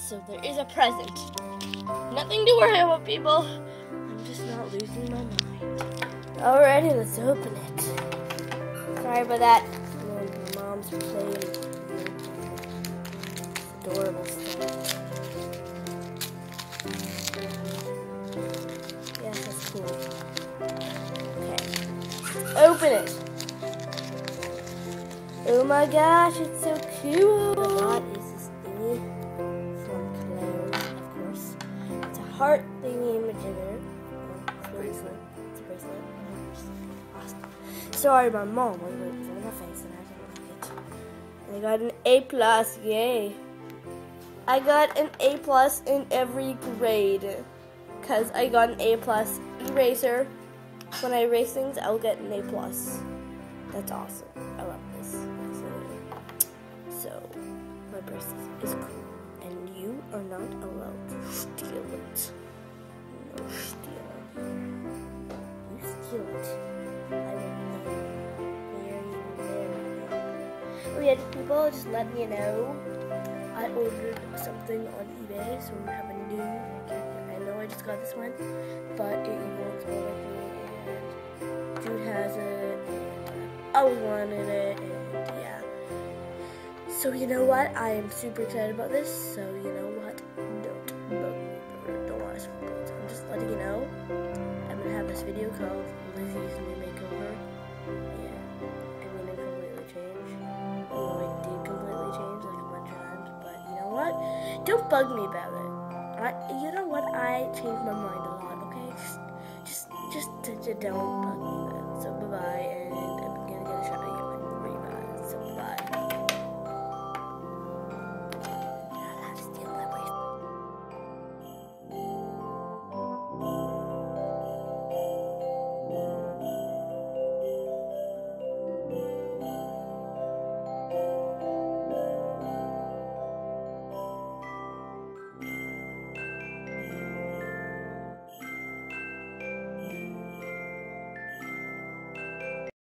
So there is a present. Nothing to worry about, people. I'm just not losing my mind. Alrighty, let's open it. Sorry about that. My mom's playing adorable stuff. Yes, that's cool. Okay. Open it. Oh my gosh, it's so cool. What is this thingy? From Claire, of course. It's a heart thingy imaginer. It's really slim. It's a bracelet. Awesome. Sorry, my mom was waiting for my face and I didn't like it. And I got an A+, yay. I got an A+ in every grade. Because I got an A+ eraser. When I erase things, I'll get an A+. That's awesome. I love this. So, my bracelet is cool. And you are not allowed to steal it. No stealing. You steal it. I will very. Oh yeah, people, just let me know. I ordered something on eBay, so we have a new character. I know I just got this one, but it looks more like me, and Jude has it, and I was wanting it, and yeah. So you know what? I am super excited about this. So you know what? Don't want to spoil it. I'm just letting you know. I'm gonna have this video called Lizzie's New Makeover. Yeah, I'm gonna completely change. Well, I did completely change like a bunch of times, but you know what? Don't bug me about it. You know what? I change my mind a lot. Okay, just don't bug me.